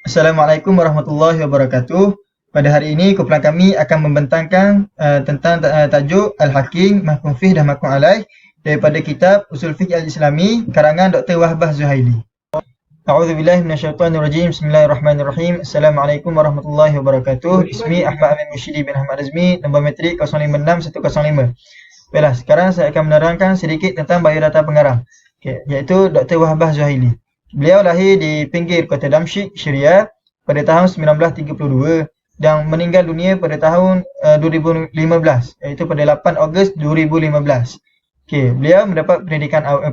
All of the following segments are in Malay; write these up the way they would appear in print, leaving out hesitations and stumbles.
Assalamualaikum warahmatullahi wabarakatuh. Pada hari ini kumpulan kami akan membentangkan tentang tajuk Al-Hakim, Mahkum Fiqh dan Mahkum Alaih daripada kitab Usul Fiqh Al-Islami karangan Dr. Wahbah Zuhaili. A'udzubillahi minasyaitonirrajim. Bismillahirrahmanirrahim. Assalamualaikum warahmatullahi wabarakatuh. Ismi Ahmad Amin Mushidi bin Ahmad Azmi, nombor metrik 056105. Baiklah, sekarang saya akan menerangkan sedikit tentang biodata pengarang, iaitu Dr. Wahbah Zuhaili. Beliau lahir di pinggir kota Damsyik, Syria pada tahun 1932 dan meninggal dunia pada tahun 2015, iaitu pada 8 Ogos 2015. Beliau mendapat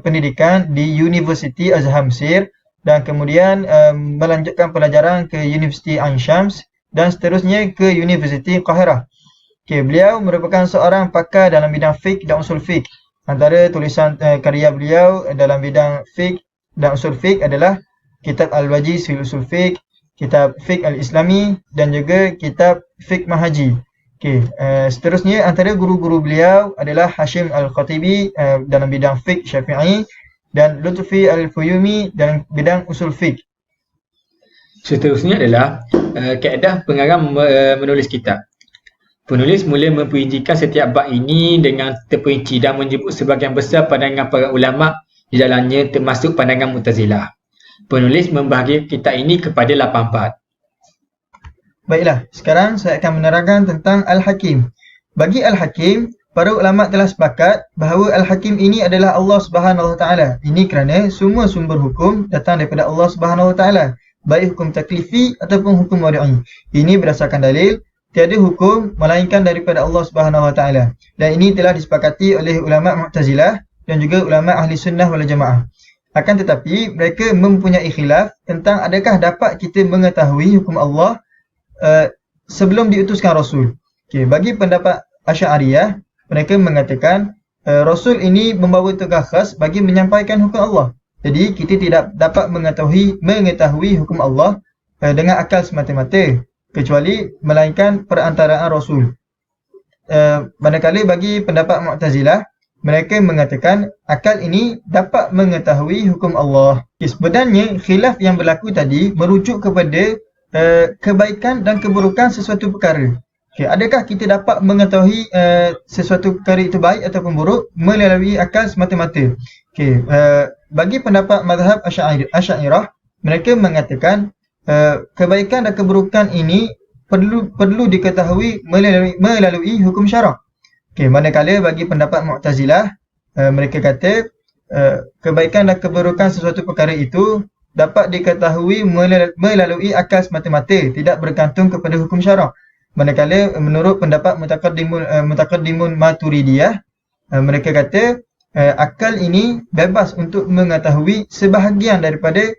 pendidikan di Universiti Azhar Mesir dan kemudian melanjutkan pelajaran ke Universiti Ain Shams dan seterusnya ke Universiti Qahirah. Beliau merupakan seorang pakar dalam bidang fiqh dan usul fiqh. Antara tulisan karya beliau dalam bidang fiqh dan usul fiqh adalah kitab Al-Wajiz fil Usul Fiqh, kitab Fiqh Al-Islami dan juga kitab Fiqh Mahaji. Seterusnya antara guru-guru beliau adalah Hashim Al-Khatibi dalam bidang fiqh Syafi'i dan Lutfi Al-Fuyumi dalam bidang usul fiqh. Seterusnya adalah kaedah pengarang menulis kitab. Penulis mula memperincikan setiap bab ini dengan terperinci dan menyebut sebahagian besar pandangan para ulama' di dalamnya termasuk pandangan Mu'tazilah. Penulis membahagi kitab ini kepada 8 part. Baiklah, sekarang saya akan menerangkan tentang Al-Hakim. Bagi Al-Hakim, para ulama telah sepakat bahawa Al-Hakim ini adalah Allah Subhanahu Wa Taala. Ini kerana semua sumber hukum datang daripada Allah Subhanahu Wa Taala, baik hukum taklifi ataupun hukum wadi'i. Ini berdasarkan dalil tiada hukum melainkan daripada Allah Subhanahu Wa Taala. Dan ini telah disepakati oleh ulama Mu'tazilah dan juga ulama ahli sunnah wal jamaah. Akan tetapi mereka mempunyai khilaf tentang adakah dapat kita mengetahui hukum Allah sebelum diutuskan Rasul. Bagi pendapat Asy'ariyah, mereka mengatakan Rasul ini membawa tugas khas bagi menyampaikan hukum Allah. Jadi kita tidak dapat mengetahui hukum Allah dengan akal semata-mata, kecuali melainkan perantaraan Rasul. Manakala bagi pendapat Mu'tazilah, mereka mengatakan akal ini dapat mengetahui hukum Allah. Sebenarnya khilaf yang berlaku tadi merujuk kepada kebaikan dan keburukan sesuatu perkara. Adakah kita dapat mengetahui sesuatu perkara itu baik ataupun buruk melalui akal semata-mata? Bagi pendapat mazhab Asy'ariyah, mereka mengatakan kebaikan dan keburukan ini perlu diketahui melalui hukum syarak. Manakala bagi pendapat Mu'tazilah, mereka kata kebaikan dan keburukan sesuatu perkara itu dapat diketahui melalui akal semata-mata, tidak bergantung kepada hukum syarak. Manakala menurut pendapat Mutaqaddimun Maturidiyah, mereka kata akal ini bebas untuk mengetahui sebahagian daripada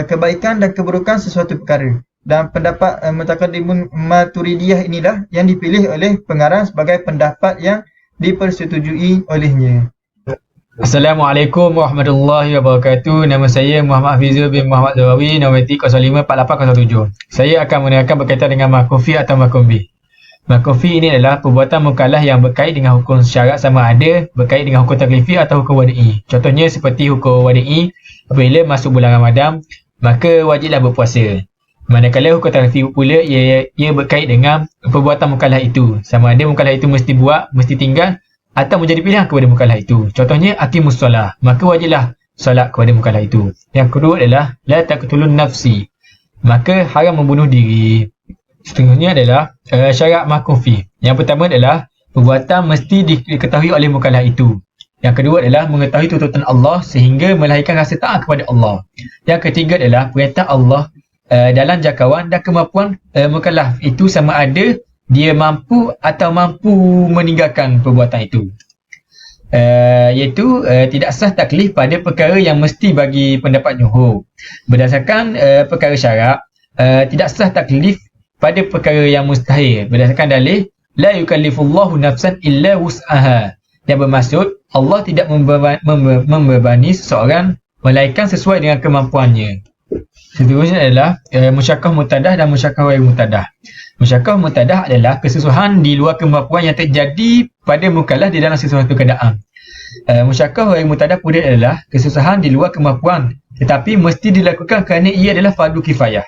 kebaikan dan keburukan sesuatu perkara. Dan pendapat Mutaqaddimun Maturidiyah inilah yang dipilih oleh pengarang sebagai pendapat yang dipersetujui olehnya. Assalamualaikum warahmatullahi wabarakatuh. Nama saya Muhammad Hafizul bin Muhammad Zawawi, nombor metrik 054807. Saya akan menerangkan berkaitan dengan mahkum fi atau mahkum bi. Mahkum fi ini adalah perbuatan mukallaf yang berkait dengan hukum syarak sama ada berkait dengan hukum taklifi atau hukum wadi'i. Contohnya seperti hukum wadi'i, apabila masuk bulan Ramadan, maka wajiblah berpuasa. Manakala hukum taklifi pula ia berkait dengan perbuatan mukallaf itu, sama ada mukallaf itu mesti buat, mesti tinggal atau menjadi pilihan kepada mukallaf itu. Contohnya aqimus solah, maka wajiblah solat kepada mukallaf itu. Yang kedua adalah la taqtulun nafsi, maka haram membunuh diri. Seterusnya adalah syarat mahkum fi. Yang pertama adalah perbuatan mesti diketahui oleh mukallaf itu. Yang kedua adalah mengetahui tuntutan Allah sehingga melahirkan rasa taat kepada Allah. Yang ketiga adalah perintah Allah dalam jangkauan dan kemampuan mukallaf itu sama ada dia mampu atau mampu meninggalkan perbuatan itu. Iaitu tidak sah taklif pada perkara yang mesti bagi pendapat jumhur. Berdasarkan perkara syarak, tidak sah taklif pada perkara yang mustahil berdasarkan dalil la yukallifullahu nafsan illa wus'aha, yang bermaksud Allah tidak membebani seseorang melainkan sesuai dengan kemampuannya. Seterusnya adalah musyakkah mutadah dan musyakkah ghair mutadah. Musyakkah mutadah adalah kesusahan di luar kemampuan yang terjadi pada mukallaf di dalam sesuatu keadaan. Musyakkah ghair mutadah pula adalah kesusahan di luar kemampuan tetapi mesti dilakukan kerana ia adalah fardu kifayah.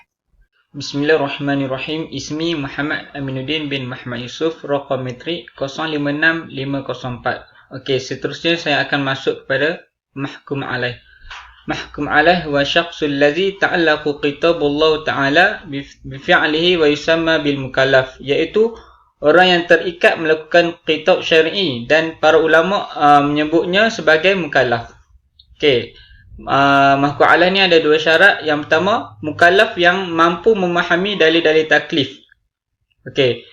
Bismillahirrahmanirrahim. Ismi Muhammad Aminuddin bin Muhammad Yusuf. Raqam metrik 056504. Okey, seterusnya saya akan masuk kepada mahkum alaih. Mahkum alaih wa syakhsul ladzi ta'allaqu qitabullah ta'ala bi fi'lihi wa yusamma bil mukallaf, iaitu orang yang terikat melakukan kitab syar'i dan para ulama menyebutnya sebagai mukallaf. Okey. Mahkum alaih ni ada dua syarat. Yang pertama, mukallaf yang mampu memahami dalil-dalil taklif. Okey.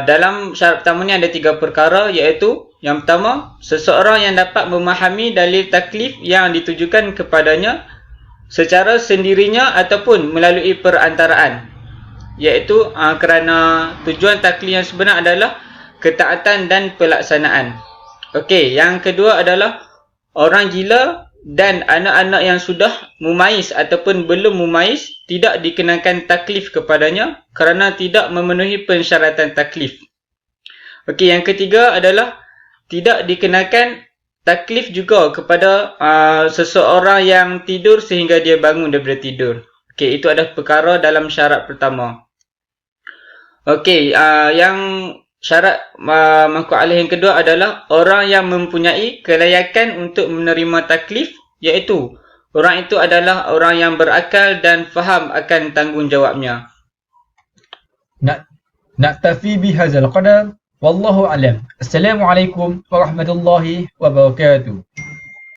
Dalam syarat pertama ni ada tiga perkara, iaitu yang pertama, seseorang yang dapat memahami dalil taklif yang ditujukan kepadanya secara sendirinya ataupun melalui perantaraan, iaitu kerana tujuan taklif yang sebenar adalah ketaatan dan pelaksanaan. Okey, yang kedua adalah orang gila dan anak-anak yang sudah mumayyiz ataupun belum mumayyiz tidak dikenakan taklif kepadanya kerana tidak memenuhi pensyaratan taklif. Okey, yang ketiga adalah tidak dikenakan taklif juga kepada seseorang yang tidur sehingga dia bangun daripada tidur. Okey, itu adalah perkara dalam syarat pertama. Okey, yang syarat mahkum alaih yang kedua adalah orang yang mempunyai kelayakan untuk menerima taklif, iaitu orang itu adalah orang yang berakal dan faham akan tanggungjawabnya. Naktafi bihadzal qadar wallahu alam. Assalamualaikum warahmatullahi wabarakatuh.